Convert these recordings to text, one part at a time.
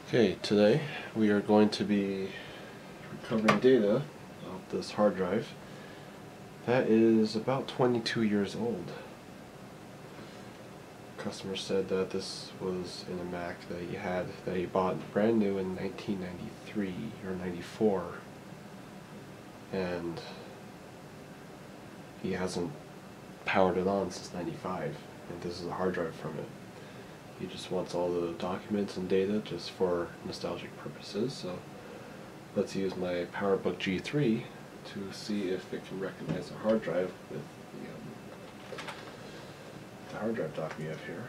Okay, today we are going to be recovering data off this hard drive that is about 22 years old. The customer said that this was in a Mac that he bought brand new in 1993 or 94, and he hasn't powered it on since 95, and this is a hard drive from it. He just wants all the documents and data just for nostalgic purposes, so let's use my PowerBook G3 to see if it can recognize a hard drive with the hard drive dock we have here.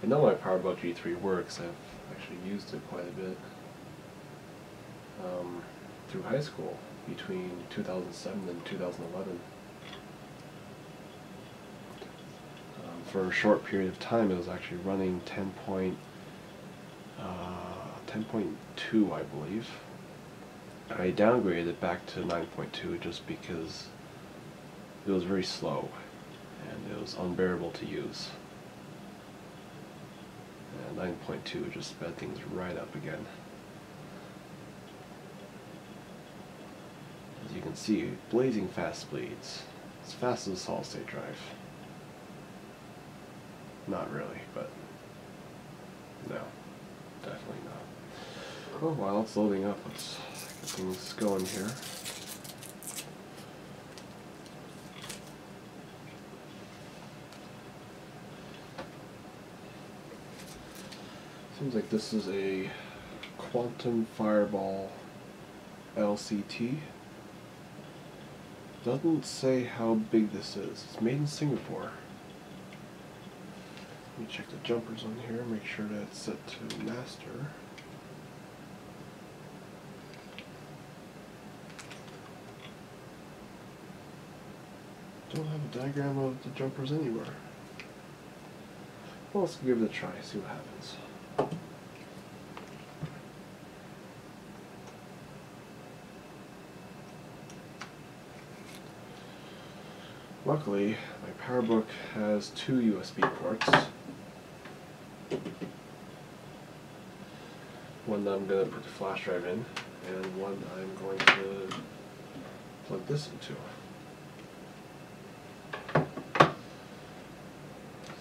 I know my PowerBook G3 works. I've actually used it quite a bit through high school between 2007 and 2011. For a short period of time, it was actually running 10.2, I believe. I downgraded it back to 9.2 just because it was very slow and it was unbearable to use. And 9.2 just sped things right up again. As you can see, blazing fast speeds. As fast as a solid state drive. Not really, but no, definitely not. Oh, while it's loading up, let's get things going here. Seems like this is a Quantum Fireball LCT. Doesn't say how big this is. It's made in Singapore. Let me check the jumpers on here, make sure that it's set to master. Don't have a diagram of the jumpers anywhere. Well, let's give it a try, see what happens. Luckily, my PowerBook has two USB ports. One that I'm going to put the flash drive in, and one I'm going to plug this into.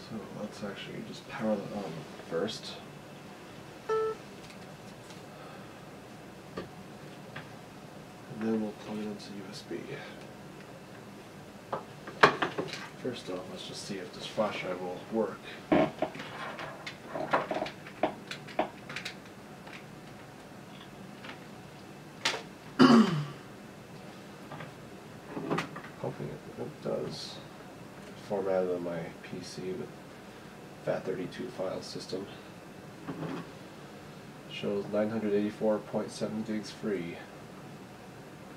So let's actually just power that on first. And then we'll plug it into USB. First off, let's just see if this flash drive will work. Hoping it does. Formatted on my PC with FAT32 file system. Shows 984.7 gigs free.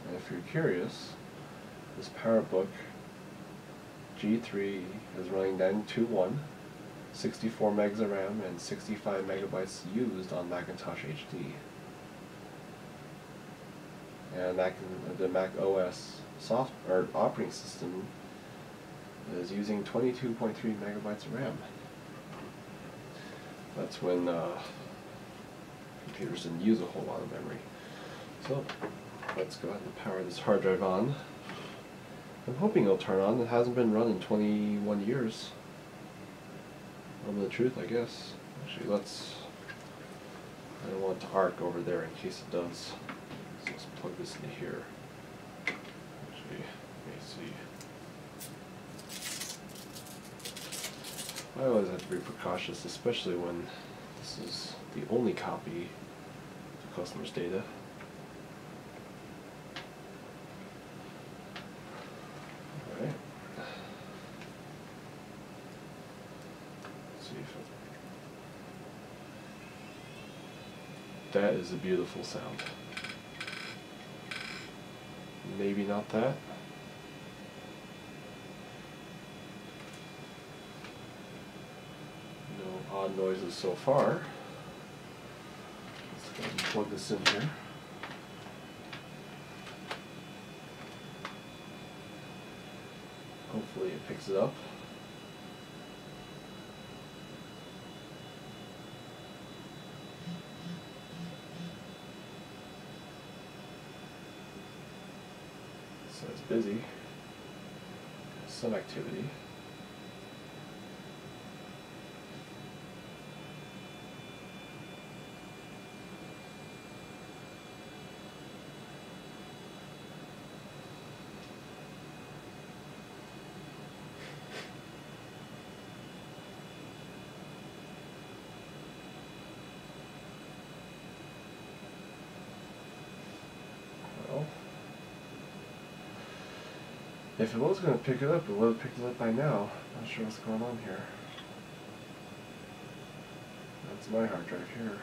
And if you're curious, this PowerBook G3 is running 921, 64 megs of RAM, and 65 megabytes used on Macintosh HD. And the Mac OS operating system is using 22.3 megabytes of RAM. That's when computers didn't use a whole lot of memory. So let's go ahead and power this hard drive on. I'm hoping it'll turn on. It hasn't been run in 21 years. Tell the truth, I guess. Actually, I don't want it to arc over there in case it does. So let's plug this in here. Actually, let me see. I always have to be precautious, especially when this is the only copy of the customer's data. Alright. Let's see if that is a beautiful sound. Maybe not that. No odd noises so far. Let's go ahead and plug this in here. it picks it up. So it's busy. Some activity. Well, if it was going to pick it up, it would have picked it up by now. Not sure what's going on here. That's my hard drive here.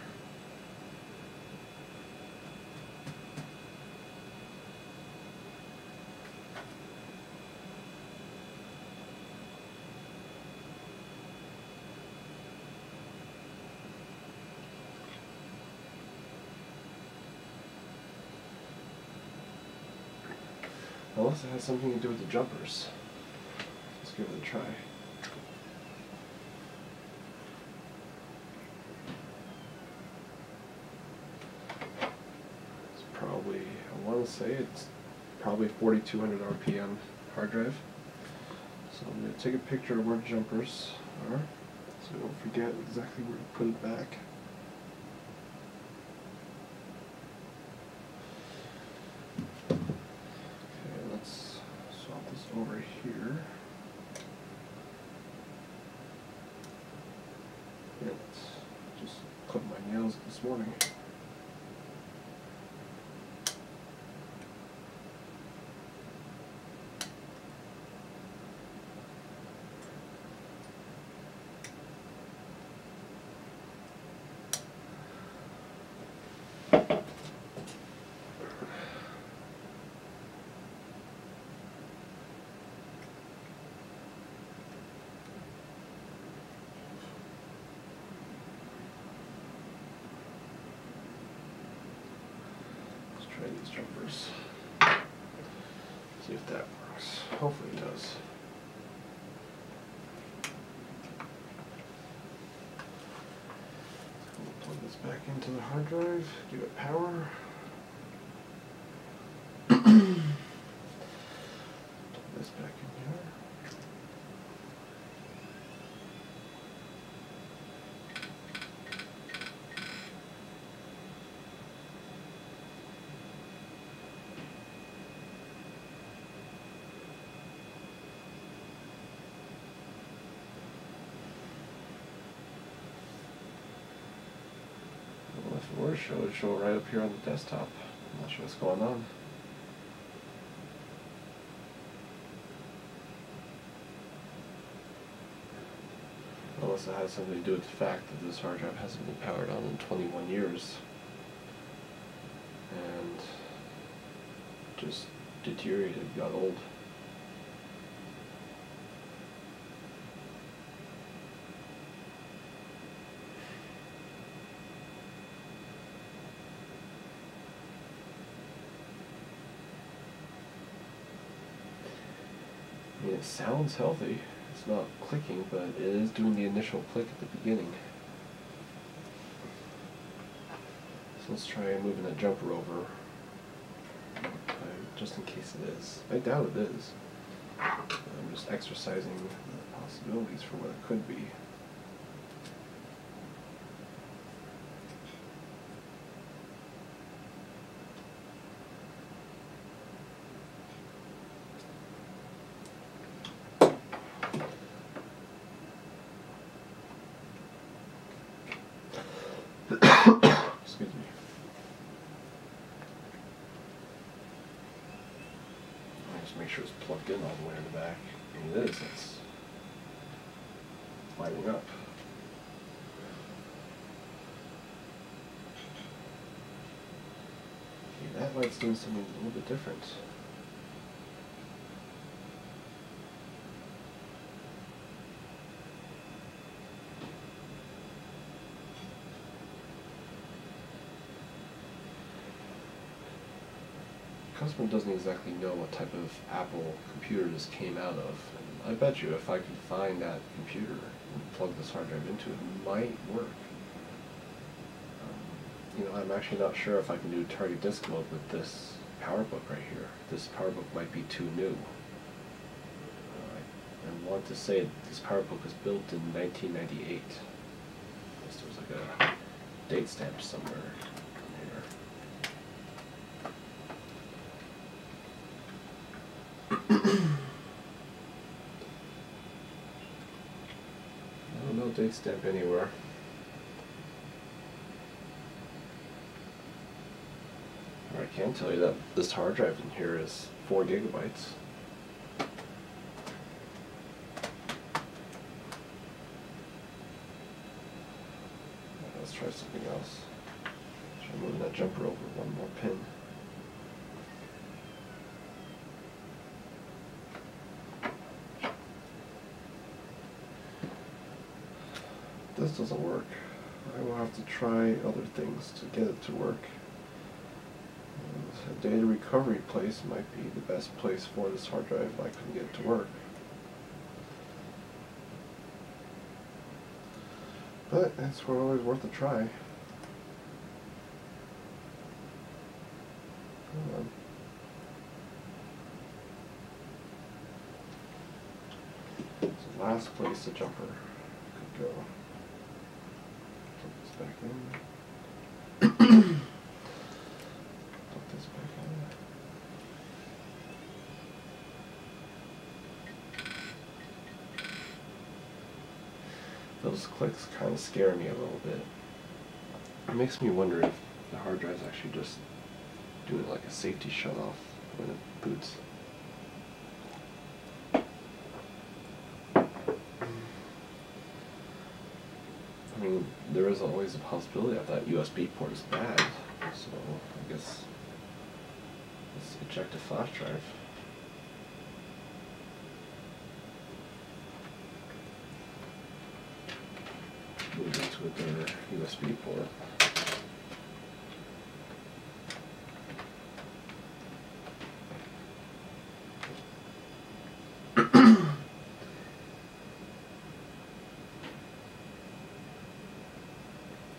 Unless it has something to do with the jumpers. Let's give it a try. It's probably, I want to say it's probably 4,200 RPM hard drive. So I'm going to take a picture of where the jumpers are, so I don't forget exactly where to put it back. Over here. And just clip my nails this morning. Try these jumpers. See if that works. Hopefully it does. We'll plug this back into the hard drive, give it power. Plug this back in here. If it were to show, it would show right up here on the desktop. I'm not sure what's going on. Unless it has something to do with the fact that this hard drive hasn't been powered on in 21 years. And just deteriorated, got old. I mean, it sounds healthy. It's not clicking, but it is doing the initial click at the beginning. So let's try moving that jumper over, just in case it is. I doubt it is. I'm just exercising the possibilities for what it could be. Excuse me. I just make sure it's plugged in all the way in the back. And it is. It's lighting up. Okay, that light's doing something a little bit different. The customer doesn't exactly know what type of Apple computer this came out of, and I bet you if I could find that computer and plug this hard drive into it, it might work. You know, I'm actually not sure if I can do target disk mode with this PowerBook right here. This PowerBook might be too new. I want to say this PowerBook was built in 1998. There's like a date stamp somewhere here. No date stamp anywhere. I can tell you that this hard drive in here is 4 gigabytes. Let's try something else. Try moving that jumper over one more pin. This doesn't work. I will have to try other things to get it to work. A data recovery place might be the best place for this hard drive if I couldn't get it to work. But it's always worth a try. Hold on. It's the last place the jumper could go. Put this back in. Put this back in. Those clicks kind of scare me a little bit. It makes me wonder if the hard drive's actually just doing like a safety shut-off when it boots. I mean, there is always a possibility that that USB port is bad, so I guess let's eject a flash drive. Move into a different USB port.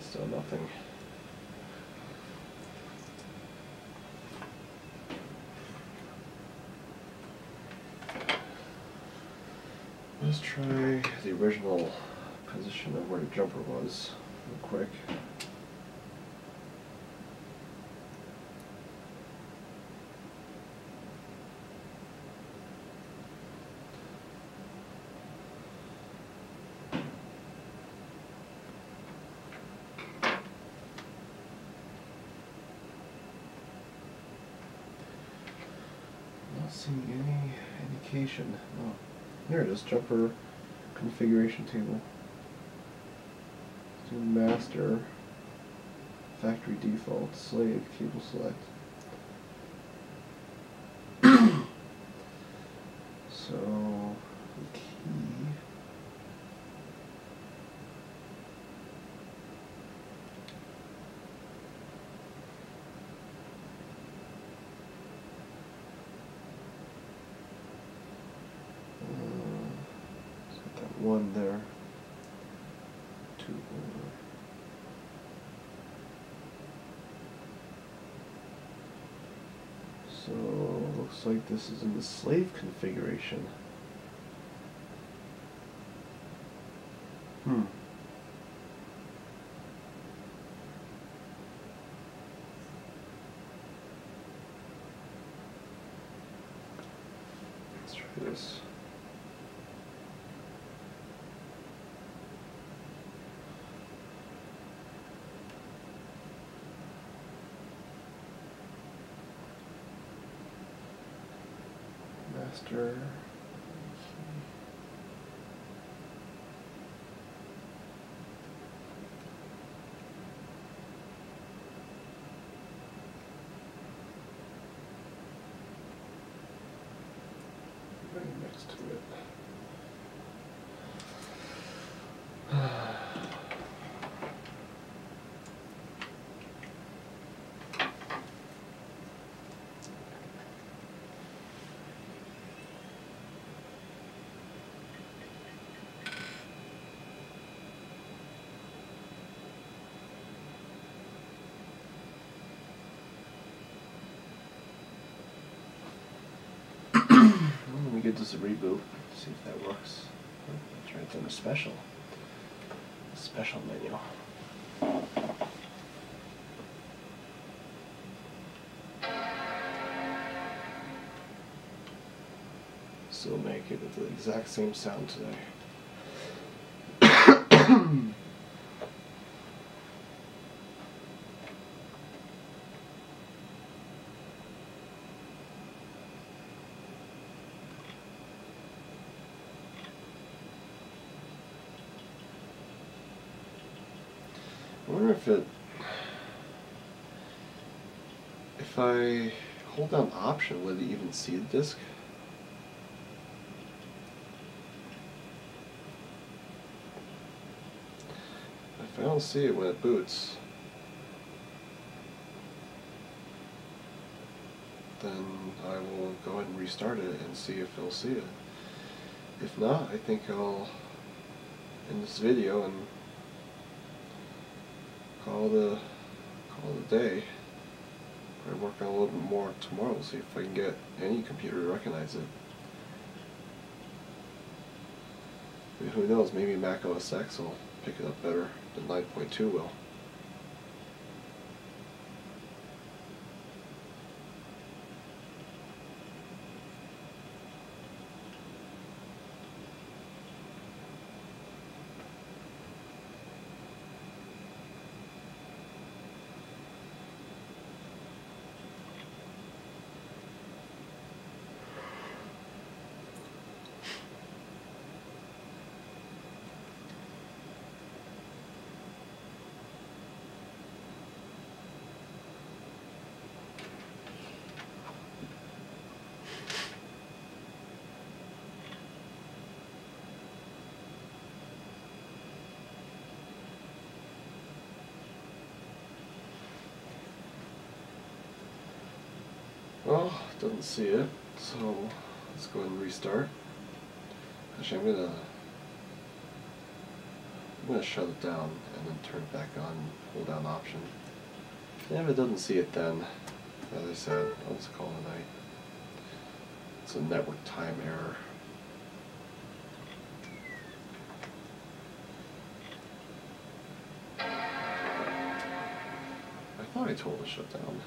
Still nothing. Let's try the original position of where the jumper was real quick. Not seeing any indication. Oh, here it is, jumper configuration table. Do master, factory default, slave, cable select. So, the key. Let's get that one there. Two over. So, looks like this is in the slave configuration. Let's try this. Master. Right next to it. this a reboot, see if that works. Oh, that's right, it's under special. Special menu. Still make it with the exact same sound today. I wonder if I hold down Option, would it even see the disc? If I don't see it when it boots, then I will go ahead and restart it and see if it'll see it. If not, I think I'll end this video and call it a day. Probably work on a little bit more tomorrow, see if I can get any computer to recognize it. I mean, who knows, maybe Mac OS X will pick it up better than 9.2 will. Well, it doesn't see it, so let's go ahead and restart. Actually, I'm gonna shut it down and then turn it back on, hold down Option. And if it doesn't see it then, as I said, I'll just call it a night. It's a network time error. I thought I told it to shut down.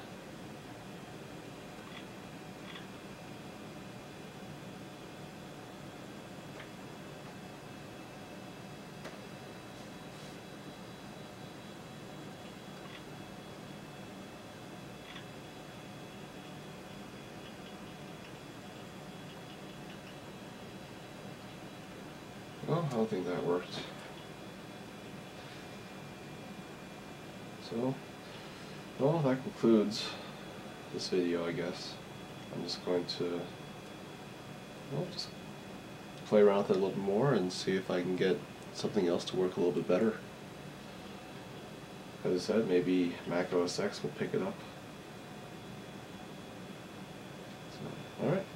Well, I don't think that worked. So, well, that concludes this video, I guess. I'm just going to, well, just play around with it a little bit more and see if I can get something else to work a little bit better. As I said, maybe Mac OS X will pick it up. So, alright.